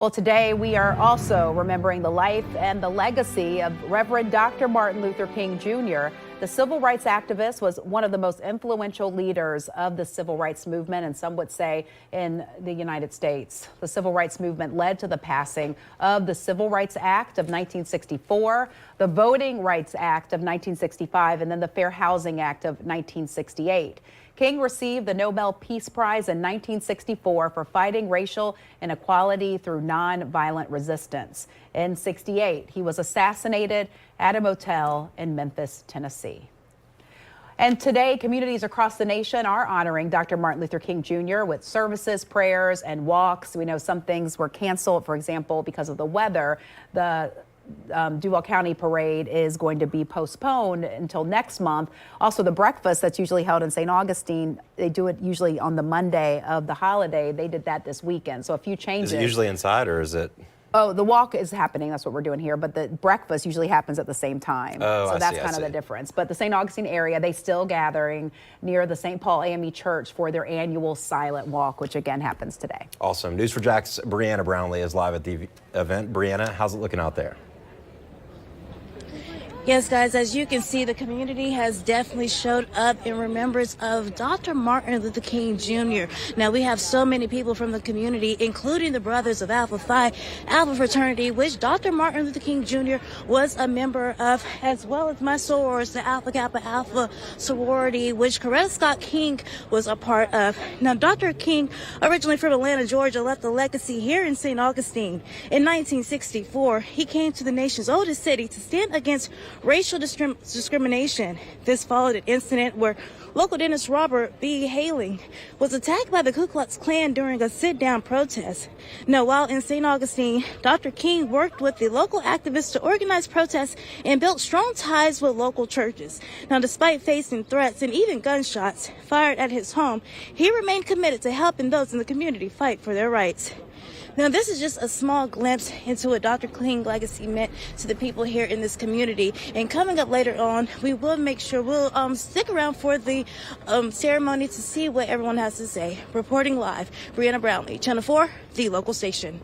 Well, today we are also remembering the life and the legacy of Reverend Dr. Martin Luther King Jr. The civil rights activist was one of the most influential leaders of the civil rights movement, and some would say in the United States. The civil rights movement led to the passing of the Civil Rights Act of 1964, the Voting Rights Act of 1965, and then the Fair Housing Act of 1968. King received the Nobel Peace Prize in 1964 for fighting racial inequality through nonviolent resistance. In '68, he was assassinated at a motel in Memphis, Tennessee. And today, communities across the nation are honoring Dr. Martin Luther King Jr. with services, prayers, and walks. We know some things were canceled, for example, because of the weather. The Duval County Parade is going to be postponed until next month. Also, the breakfast that's usually held in St. Augustine, they do it usually on the Monday of the holiday. They did that this weekend, so a few changes. Is it usually inside, or is it? Oh, the walk is happening. That's what we're doing here. But the breakfast usually happens at the same time. Oh, so that's I kind of see. the difference. But the St. Augustine area, they still gathering near the St. Paul AME Church for their annual silent walk, which again happens today. Awesome. News4JAX's Brianna Brownlee is live at the event. Brianna, how's it looking out there? Yes, guys, as you can see, the community has definitely showed up in remembrance of Dr. Martin Luther King Jr. Now, we have so many people from the community, including the Brothers of Alpha Phi Alpha Fraternity, which Dr. Martin Luther King Jr. was a member of, as well as my sorors, the Alpha Kappa Alpha sorority, which Coretta Scott King was a part of. Now, Dr. King, originally from Atlanta, Georgia, left a legacy here in St. Augustine. In 1964, he came to the nation's oldest city to stand against racial discrimination. This followed an incident where local dentist Robert B. Haling was attacked by the Ku Klux Klan during a sit-down protest. Now, while in St. Augustine, Dr. King worked with the local activists to organize protests and built strong ties with local churches. Now, despite facing threats and even gunshots fired at his home, he remained committed to helping those in the community fight for their rights. Now, this is just a small glimpse into what Dr. King's legacy meant to the people here in this community. And coming up later on, we will make sure we'll stick around for the ceremony to see what everyone has to say. Reporting live, Brianna Brownlee, Channel 4, the local station.